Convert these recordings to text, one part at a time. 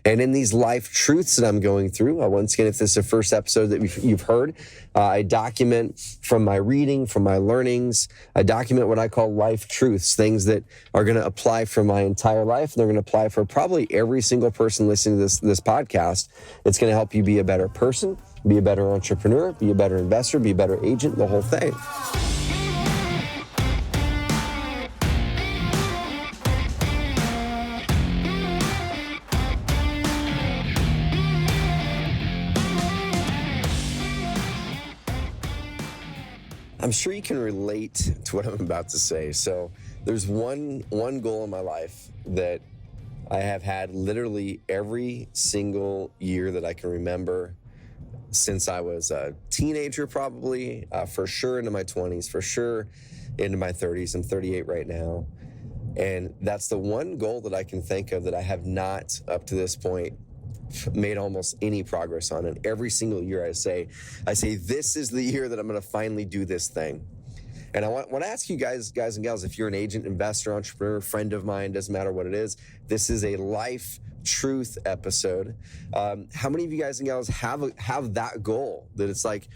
And in these life truths that I'm going through, once again, if this is the first episode that you've heard, I document from my reading, from my learnings, I document what I call life truths, things that are going to apply for my entire life. And they're going to apply for probably every single person listening to this podcast. It's going to help you be a better person, be a better entrepreneur, be a better investor, be a better agent, the whole thing. I'm sure you can relate to what I'm about to say. So there's one goal in my life that I have had literally every single year that I can remember since I was a teenager, probably, for sure into my 20s, for sure into my 30s. I'm 38 right now. And that's the one goal that I can think of that I have not, up to this point, made almost any progress on. And every single year I say, this is the year that I'm going to finally do this thing. And I want to ask you guys and gals, if you're an agent, investor, entrepreneur, friend of mine, doesn't matter what it is, this is a life truth episode. How many of you guys and gals have that goal, that it's like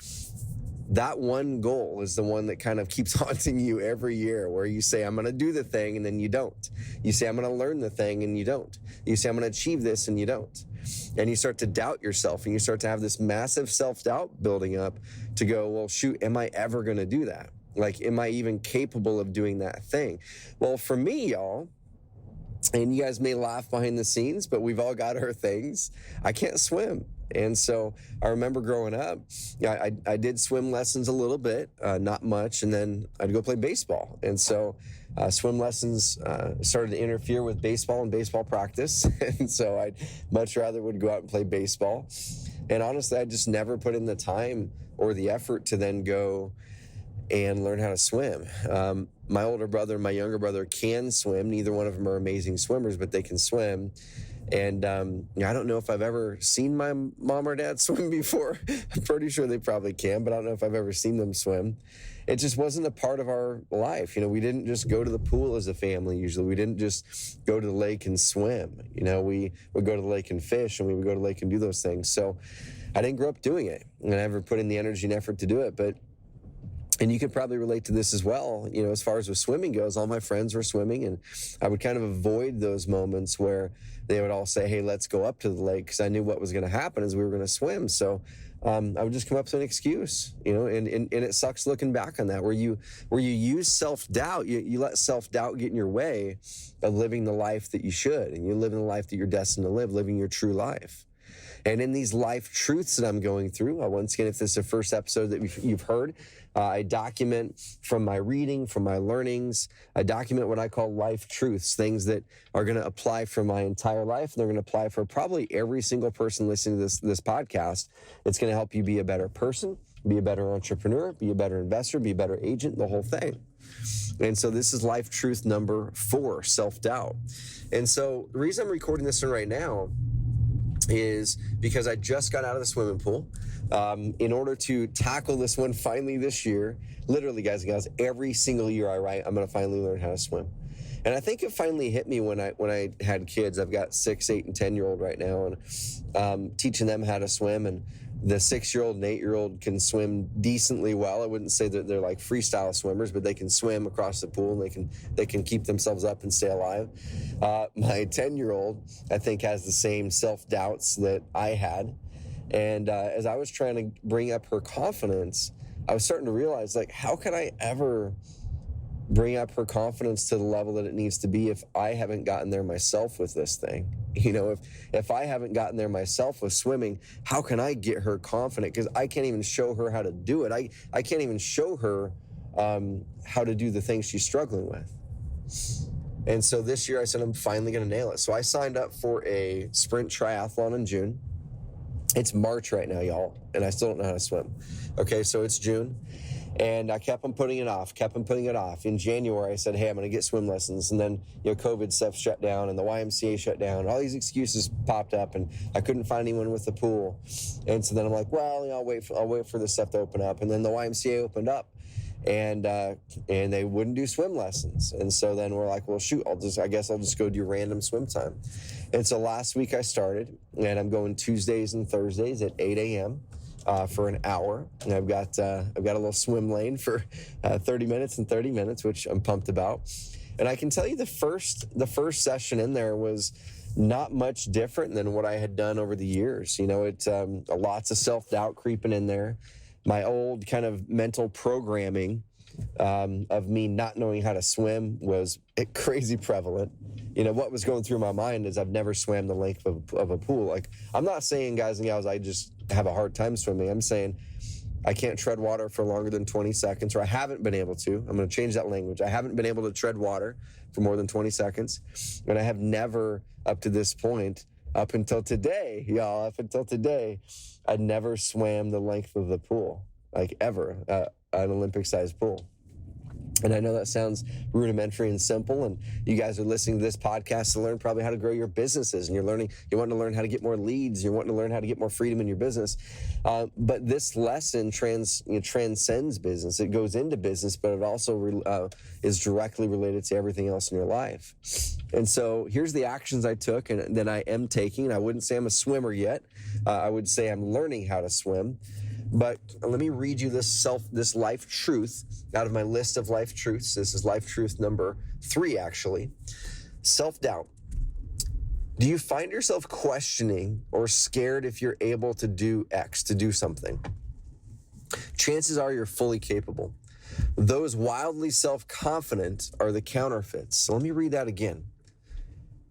that one goal is the one that kind of keeps haunting you every year, where you say, I'm going to do the thing, and then you don't. You say, I'm going to learn the thing, and you don't. You say, I'm going to achieve this, and you don't. And you start to doubt yourself, and you start to have this massive self-doubt building up to go, well, shoot, am I ever going to do that? Like, am I even capable of doing that thing? Well, for me, y'all, and you guys may laugh behind the scenes, but we've all got our things. I can't swim. And so I remember growing up, I did swim lessons a little bit, not much, and then I'd go play baseball. And so swim lessons started to interfere with baseball and baseball practice. And so I'd much rather would go out and play baseball. And honestly, I just never put in the time or the effort to then go and learn how to swim. My older brother and my younger brother can swim. Neither one of them are amazing swimmers, but they can swim. And I don't know if I've ever seen my mom or dad swim before. I'm pretty sure they probably can, but I don't know if I've ever seen them swim. It just wasn't a part of our life. You know, we didn't just go to the pool as a family usually. We didn't just go to the lake and swim. You know, we would go to the lake and fish, and we would go to the lake and do those things. So I didn't grow up doing it, and I never put in the energy and effort to do it. And you could probably relate to this as well. You know, as far as with swimming goes, all my friends were swimming, and I would kind of avoid those moments where they would all say, hey, let's go up to the lake, because I knew what was going to happen is we were going to swim. So I would just come up with an excuse, you know, and it sucks looking back on that, where you use self-doubt, you let self-doubt get in your way of living the life that you should, and you live in the life that you're destined to live, living your true life. And in these life truths that I'm going through, once again, if this is the first episode that you've heard, I document from my reading, from my learnings, I document what I call life truths, things that are going to apply for my entire life. And they're going to apply for probably every single person listening to this podcast. It's going to help you be a better person, be a better entrepreneur, be a better investor, be a better agent, the whole thing. And so this is life truth number 4, self-doubt. And so the reason I'm recording this one right now is because I just got out of the swimming pool. In order to tackle this one finally this year, literally, guys and gals, every single year I write, I'm going to finally learn how to swim. And I think it finally hit me when I had kids. I've got 6, 8, and 10-year-old right now, and teaching them how to swim. And the 6-year-old and 8-year-old can swim decently well. I wouldn't say that they're like freestyle swimmers, but they can swim across the pool, and they can keep themselves up and stay alive. My 10-year-old, I think, has the same self-doubts that I had. And as I was trying to bring up her confidence, I was starting to realize, like, how can I ever bring up her confidence to the level that it needs to be if I haven't gotten there myself with this thing? You know, if I haven't gotten there myself with swimming, how can I get her confident? Because I can't even show her how to do it. I can't even show her how to do the things she's struggling with. And so this year I said, I'm finally going to nail it. So I signed up for a sprint triathlon in June. It's March right now, y'all, and I still don't know how to swim. Okay, so it's June, and I kept on putting it off. In January, I said, hey, I'm going to get swim lessons, and then, you know, COVID stuff shut down, and the YMCA shut down. All these excuses popped up, and I couldn't find anyone with the pool. And so then I'm like, well, you know, I'll wait for this stuff to open up. And then the YMCA opened up, and they wouldn't do swim lessons. And so then we're like, well, shoot, I guess I'll just go do random swim time. And so last week I started, and I'm going Tuesdays and Thursdays at 8 a.m. For an hour. And I've got a little swim lane for 30 minutes and 30 minutes, which I'm pumped about. And I can tell you the first session in there was not much different than what I had done over the years. You know, it's lots of self-doubt creeping in there. My old kind of mental programming of me not knowing how to swim was crazy prevalent. You know, what was going through my mind is I've never swam the length of a pool. Like, I'm not saying, guys and gals, I just have a hard time swimming. I'm saying I can't tread water for longer than 20 seconds, or I haven't been able to. I'm going to change that language. I haven't been able to tread water for more than 20 seconds. And I have never, up to this point, up until today, I'd never swam the length of the pool, like ever, an Olympic-sized pool. And I know that sounds rudimentary and simple, and you guys are listening to this podcast to learn probably how to grow your businesses, and you're wanting to learn how to get more leads, you're wanting to learn how to get more freedom in your business. But this lesson transcends business. It goes into business, but it also is directly related to everything else in your life. And so here's the actions I took and that I am taking. I wouldn't say I'm a swimmer yet. I would say I'm learning how to swim. But let me read you this life truth out of my list of life truths. This is life truth number 3, actually. Self-doubt. Do you find yourself questioning or scared if you're able to do X, to do something? Chances are you're fully capable. Those wildly self-confident are the counterfeits. So let me read that again.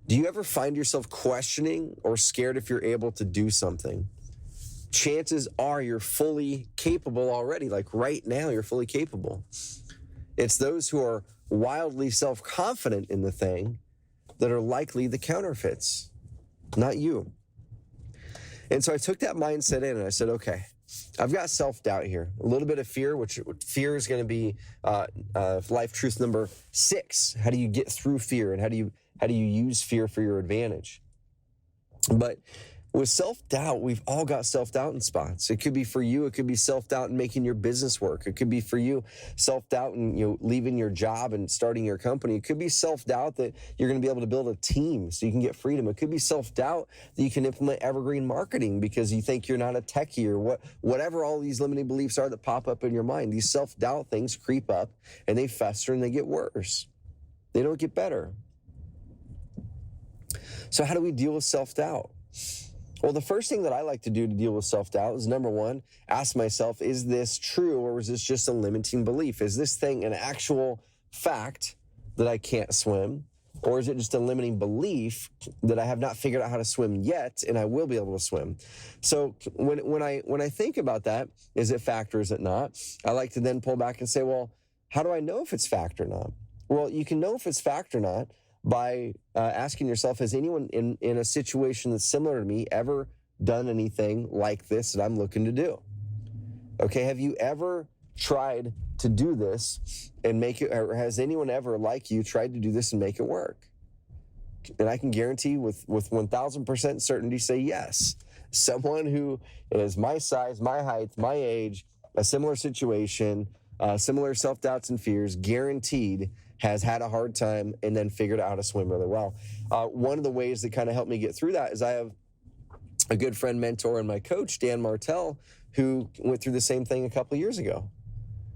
Do you ever find yourself questioning or scared if you're able to do something? Chances are you're fully capable already. Like right now, you're fully capable. It's those who are wildly self-confident in the thing that are likely the counterfeits, not you. And so I took that mindset in and I said, okay, I've got self-doubt here, a little bit of fear, which fear is going to be life truth number 6. How do you get through fear, and how do you use fear for your advantage? But with self-doubt, we've all got self-doubt in spots. It could be for you, it could be self-doubt in making your business work. It could be for you, self-doubt in leaving your job and starting your company. It could be self-doubt that you're going to be able to build a team so you can get freedom. It could be self-doubt that you can implement evergreen marketing because you think you're not a techie, or whatever all these limiting beliefs are that pop up in your mind. These self-doubt things creep up and they fester and they get worse. They don't get better. So how do we deal with self-doubt? Well, the first thing that I like to do to deal with self-doubt is, number 1, ask myself, is this true, or is this just a limiting belief? Is this thing an actual fact that I can't swim, or is it just a limiting belief that I have not figured out how to swim yet and I will be able to swim? So when I think about that, is it fact or is it not? I like to then pull back and say, well, how do I know if it's fact or not? Well, you can know if it's fact or not by asking yourself, has anyone in a situation that's similar to me ever done anything like this that I'm looking to do? Okay, have you ever tried to do this and make it, or has anyone ever like you tried to do this and make it work? And I can guarantee with 1,000% certainty say yes. Someone who is my size, my height, my age, a similar situation, similar self-doubts and fears, guaranteed has had a hard time and then figured out how to swim really well. One of the ways that kind of helped me get through that is I have a good friend, mentor, and my coach, Dan Martell, who went through the same thing a couple of years ago.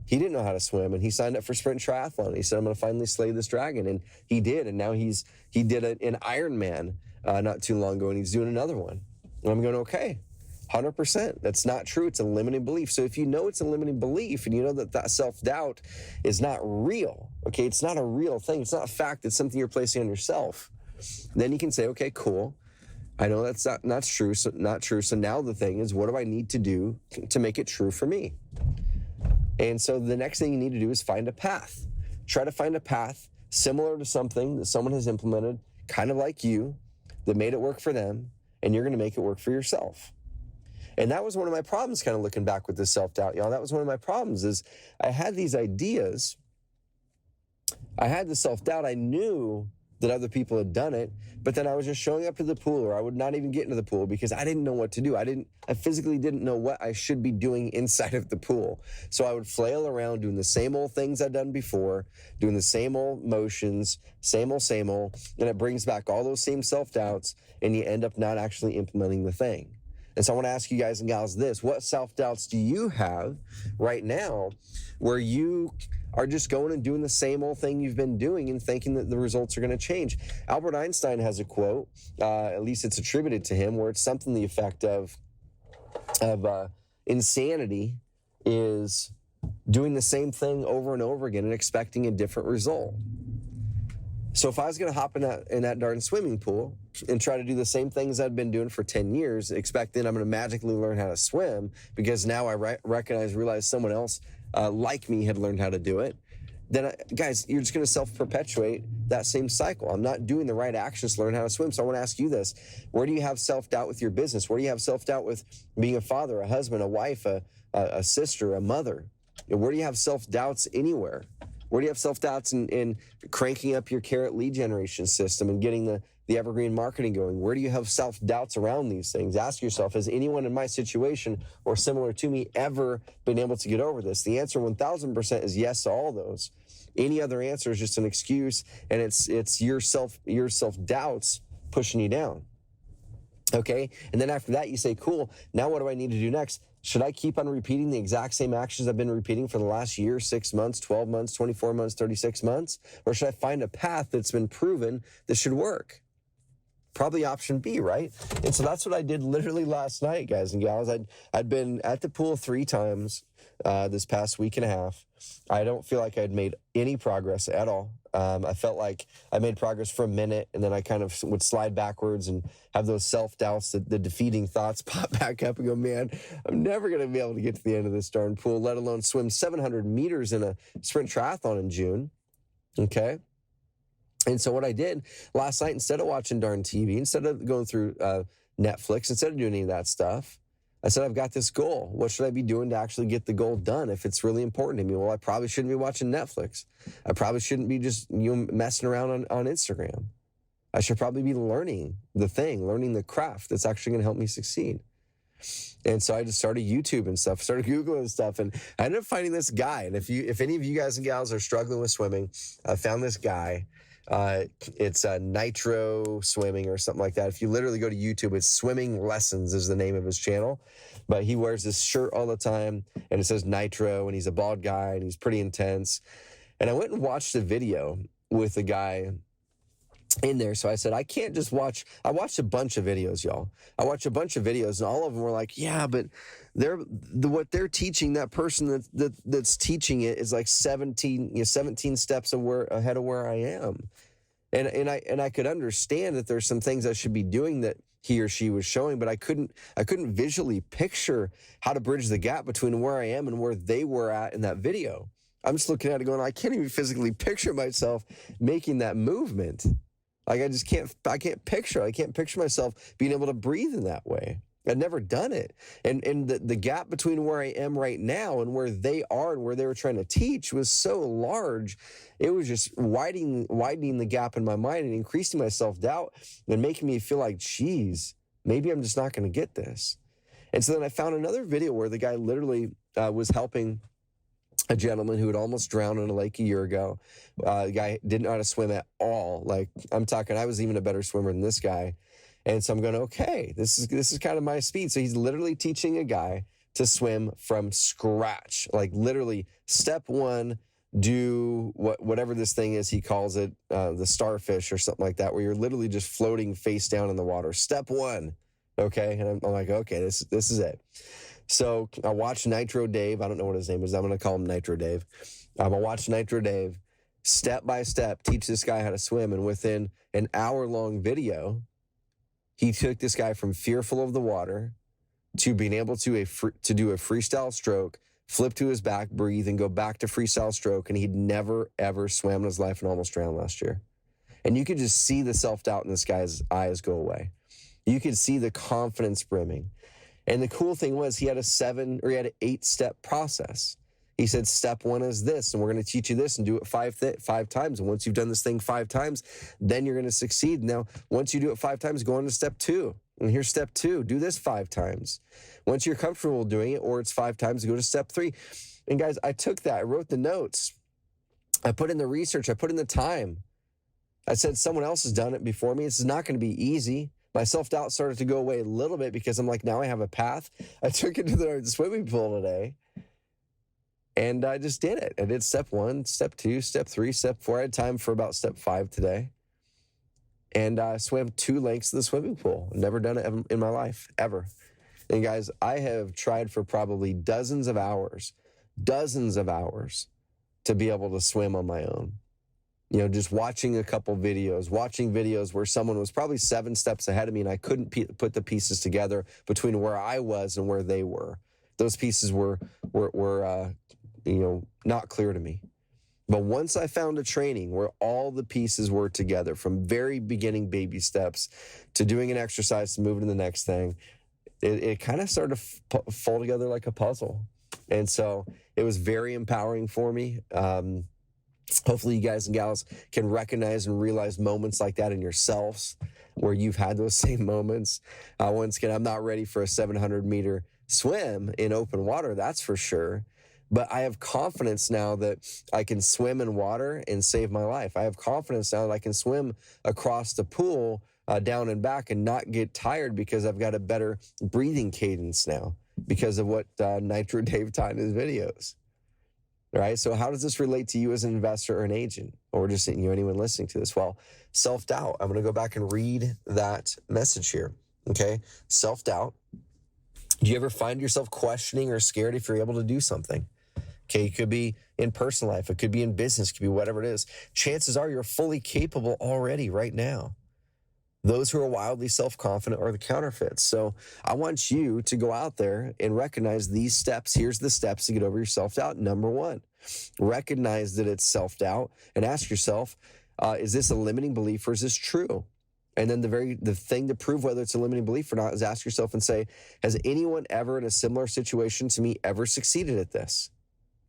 He didn't know how to swim, and he signed up for Sprint Triathlon. He said, I'm going to finally slay this dragon, and he did, and now he did an Ironman not too long ago, and he's doing another one. And I'm going, okay, 100%. That's not true. It's a limiting belief. So if you know it's a limiting belief and you know that self-doubt is not real, okay, it's not a real thing. It's not a fact. It's something you're placing on yourself. Then you can say, okay, cool. I know that's not true. So not true. So now the thing is, what do I need to do to make it true for me? And so the next thing you need to do is find a path. Try to find a path similar to something that someone has implemented, kind of like you, that made it work for them, and you're going to make it work for yourself. And that was one of my problems, kind of looking back with this self-doubt, y'all. That was one of my problems, is I had these ideas. I had the self-doubt. I knew that other people had done it, but then I was just showing up to the pool, or I would not even get into the pool because I didn't know what to do. I physically didn't know what I should be doing inside of the pool. So I would flail around doing the same old things I'd done before, doing the same old motions, same old, and it brings back all those same self-doubts, and you end up not actually implementing the thing. And so I want to ask you guys and gals this: what self-doubts do you have right now where you are just going and doing the same old thing you've been doing and thinking that the results are going to change? Albert Einstein has a quote, at least it's attributed to him, where it's something to the effect of insanity is doing the same thing over and over again and expecting a different result. So if I was going to hop in that darn swimming pool and try to do the same things I've been doing for 10 years, expecting I'm going to magically learn how to swim because now I realize someone else like me had learned how to do it, then guys, you're just going to self-perpetuate that same cycle. I'm not doing the right actions to learn how to swim. So I want to ask you this: where do you have self-doubt with your business? Where do you have self-doubt with being a father, a husband, a wife, a sister, a mother? Where do you have self-doubts anywhere? Where do you have self-doubts in cranking up your carrot lead generation system and getting the evergreen marketing going? Where do you have self-doubts around these things? Ask yourself, has anyone in my situation or similar to me ever been able to get over this? The answer 1000% is yes to all those. Any other answer is just an excuse, and it's your self-doubts pushing you down. Okay? And then after that, you say, cool, now what do I need to do next? Should I keep on repeating the exact same actions I've been repeating for the last year, 6 months, 12 months, 24 months, 36 months? Or should I find a path that's been proven that should work? Probably option B, right? And so that's what I did literally last night, guys and gals. I'd been at the pool 3 times this past week and a half. I don't feel like I'd made any progress at all. I felt like I made progress for a minute, and then I kind of would slide backwards and have those self-doubts, the defeating thoughts pop back up and go, man, I'm never going to be able to get to the end of this darn pool, let alone swim 700 meters in a sprint triathlon in June. Okay? And so what I did last night, instead of watching darn TV, instead of going through Netflix, instead of doing any of that stuff, I said, I've got this goal. What should I be doing to actually get the goal done if it's really important to me? Well, I probably shouldn't be watching Netflix. I probably shouldn't be just messing around on Instagram. I should probably be learning the craft that's actually going to help me succeed. And so I just started YouTube and stuff, started Googling stuff, and I ended up finding this guy. And if any of you guys and gals are struggling with swimming, I found this guy. It's Nitro Swimming or something like that. If you literally go to YouTube, it's Swimming Lessons is the name of his channel. But he wears this shirt all the time, and it says Nitro, and he's a bald guy, and he's pretty intense. And I went and watched a video with a guy in there. So I said, I can't just watch. I watched a bunch of videos, y'all. I watched a bunch of videos, and all of them were like, yeah, but what they're teaching, that person that's teaching it is like 17 steps ahead of where I am. And I could understand that there's some things I should be doing that he or she was showing, but I couldn't visually picture how to bridge the gap between where I am and where they were at in that video. I'm just looking at it going, I can't even physically picture myself making that movement. Like I can't picture myself being able to breathe in that way. I'd never done it. And the gap between where I am right now and where they are and where they were trying to teach was so large. It was just widening the gap in my mind and increasing my self-doubt and making me feel like, geez, maybe I'm just not going to get this. And so then I found another video where the guy literally was helping a gentleman who had almost drowned in a lake a year ago. The guy didn't know how to swim at all. Like, I'm talking, I was even a better swimmer than this guy. And so I'm going, okay, this is kind of my speed. So he's literally teaching a guy to swim from scratch. Like literally step 1, do whatever this thing is, he calls it the starfish or something like that, where you're literally just floating face down in the water. Step 1. Okay. And I'm like, okay, this is it. So I watched Nitro Dave. I don't know what his name is. I'm going to call him Nitro Dave. I watched Nitro Dave step by step teach this guy how to swim. And within an hour-long video, he took this guy from fearful of the water to being able to do a freestyle stroke, flip to his back, breathe, and go back to freestyle stroke. And he'd never, ever swam in his life and almost drowned last year. And you could just see the self-doubt in this guy's eyes go away. You could see the confidence brimming. And the cool thing was he had an 8-step process. He said, step one is this, and we're going to teach you this and do it five times. And once you've done this thing 5 times, then you're going to succeed. Now, once you do it 5 times, go on to step 2. And here's step 2, do this 5 times. Once you're comfortable doing it, or it's 5 times, go to step 3. And guys, I took that, I wrote the notes, I put in the research, I put in the time. I said, someone else has done it before me. This is not going to be easy. My self-doubt started to go away a little bit because I'm like, now I have a path. I took it to the swimming pool today. And I just did it. I did step 1, step 2, step 3, step 4. I had time for about step 5 today. And I swam 2 lengths of the swimming pool. Never done it in my life, ever. And guys, I have tried for probably dozens of hours to be able to swim on my own. You know, just watching a couple videos, where someone was probably 7 steps ahead of me and I couldn't put the pieces together between where I was and where they were. Those pieces were not clear to me. But once I found a training where all the pieces were together, from very beginning baby steps to doing an exercise to moving to the next thing, it kind of started to fall together like a puzzle. And so it was very empowering for me. Hopefully you guys and gals can recognize and realize moments like that in yourselves where you've had those same moments. Once again, I'm not ready for a 700-meter swim in open water, that's for sure. But I have confidence now that I can swim in water and save my life. I have confidence now that I can swim across the pool down and back and not get tired because I've got a better breathing cadence now because of what Nitro Dave taught in his videos. All right, so how does this relate to you as an investor or an agent, or just anyone listening to this? Well, self-doubt. I'm going to go back and read that message here, okay? Self-doubt. Do you ever find yourself questioning or scared if you're able to do something? Okay, it could be in personal life, it could be in business, it could be whatever it is. Chances are you're fully capable already right now. Those who are wildly self-confident are the counterfeits. So I want you to go out there and recognize these steps. Here's the steps to get over your self-doubt. Number 1, recognize that it's self-doubt and ask yourself, is this a limiting belief or is this true? And then the thing to prove whether it's a limiting belief or not is ask yourself and say, has anyone ever in a similar situation to me ever succeeded at this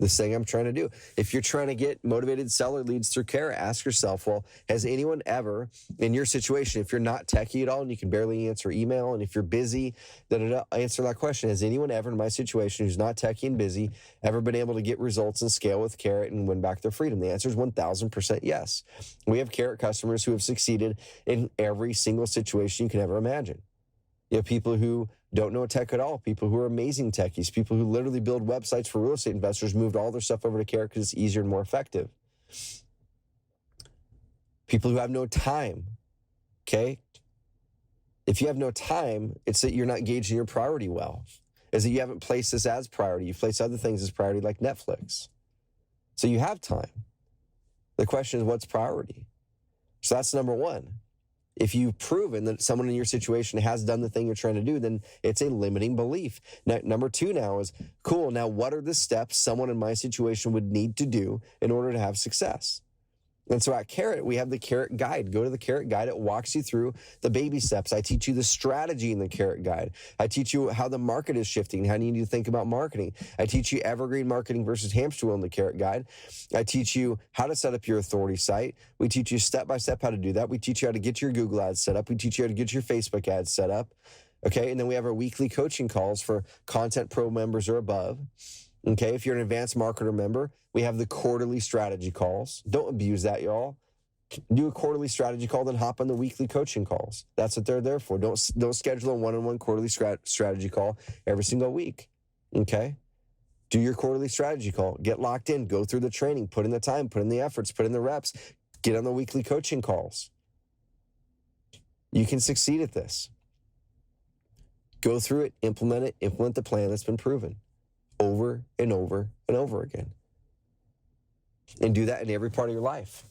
thing I'm trying to do? If you're trying to get motivated seller leads through Carrot, ask yourself, well, has anyone ever in your situation, if you're not techie at all and you can barely answer email, and if you're busy, answer that question. Has anyone ever in my situation who's not techie and busy ever been able to get results and scale with Carrot and win back their freedom? The answer is 1,000% yes. We have Carrot customers who have succeeded in every single situation you can ever imagine. You have people who don't know tech at all, people who are amazing techies, people who literally build websites for real estate investors, moved all their stuff over to Carrot because it's easier and more effective. People who have no time, okay? If you have no time, it's that you're not gauging your priority well. Is that you haven't placed this as priority. You've placed other things as priority like Netflix. So you have time. The question is, what's priority? So that's number 1. If you've proven that someone in your situation has done the thing you're trying to do, then it's a limiting belief. Now, number 2 now is, cool, now what are the steps someone in my situation would need to do in order to have success? And so at Carrot, we have the Carrot Guide. Go to the Carrot Guide. It walks you through the baby steps. I teach you the strategy in the Carrot Guide. I teach you how the market is shifting, how you need to think about marketing. I teach you evergreen marketing versus hamster wheel in the Carrot Guide. I teach you how to set up your authority site. We teach you step-by-step how to do that. We teach you how to get your Google ads set up. We teach you how to get your Facebook ads set up. Okay, and then we have our weekly coaching calls for Content Pro members or above. Okay, if you're an advanced marketer member, we have the quarterly strategy calls. Don't abuse that, y'all. Do a quarterly strategy call, then hop on the weekly coaching calls. That's what they're there for. Don't schedule a one-on-one quarterly strategy call every single week. Okay? Do your quarterly strategy call. Get locked in. Go through the training. Put in the time. Put in the efforts. Put in the reps. Get on the weekly coaching calls. You can succeed at this. Go through it. Implement it. Implement the plan that's been proven over and over and over again. And do that in every part of your life.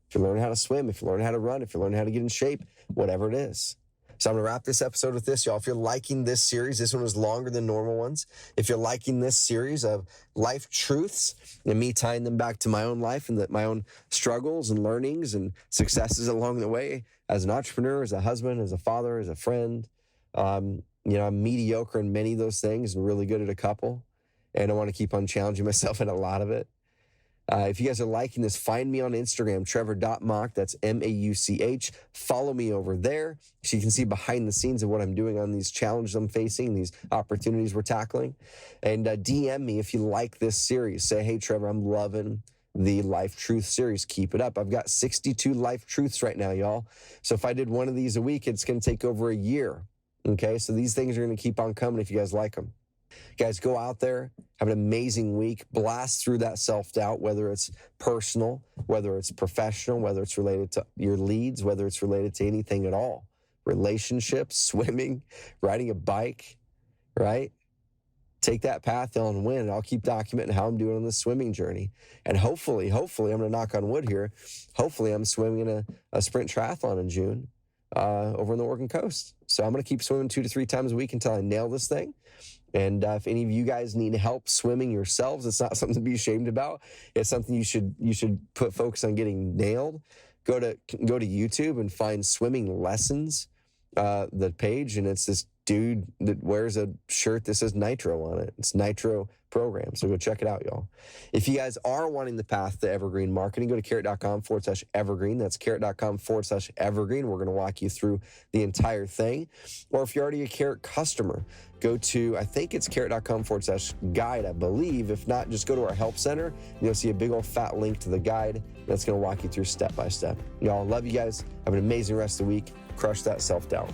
If you learn how to swim, if you learn how to run, if you learn how to get in shape, whatever it is. So I'm going to wrap this episode with this, y'all. If you're liking this series, this one was longer than normal ones. If you're liking this series of life truths and me tying them back to my own life and my own struggles and learnings and successes along the way as an entrepreneur, as a husband, as a father, as a friend, I'm mediocre in many of those things and really good at a couple. and I want to keep on challenging myself in a lot of it. If you guys are liking this, find me on Instagram, Trevor.Mauch. That's Mauch. Follow me over there so you can see behind the scenes of what I'm doing on these challenges I'm facing, these opportunities we're tackling. And DM me if you like this series. Say, hey, Trevor, I'm loving the Life Truth series. Keep it up. I've got 62 Life Truths right now, y'all. So if I did one of these a week, it's going to take over a year. Okay, so these things are going to keep on coming if you guys like them. Guys, go out there, have an amazing week, blast through that self-doubt, whether it's personal, whether it's professional, whether it's related to your leads, whether it's related to anything at all. Relationships, swimming, riding a bike, right? Take that path on, win. I'll keep documenting how I'm doing on this swimming journey. And hopefully, I'm going to knock on wood here. Hopefully, I'm swimming in a sprint triathlon in June over on the Oregon coast. So I'm going to keep swimming 2 to 3 times a week until I nail this thing. And if any of you guys need help swimming yourselves, it's not something to be ashamed about. It's something you should put focus on getting nailed. Go to YouTube and find swimming lessons, the page, and it's this dude that wears a shirt that says Nitro on it. It's Nitro Program. So go check it out, y'all. If you guys are wanting the path to evergreen marketing, go to carrot.com/evergreen. That's carrot.com/evergreen. We're going to walk you through the entire thing. Or if you're already a Carrot customer, go to, I think it's carrot.com/guide, I believe. If not, just go to our help center. And you'll see a big old fat link to the guide that's going to walk you through step by step. Y'all, love you guys. Have an amazing rest of the week. Crush that self-doubt.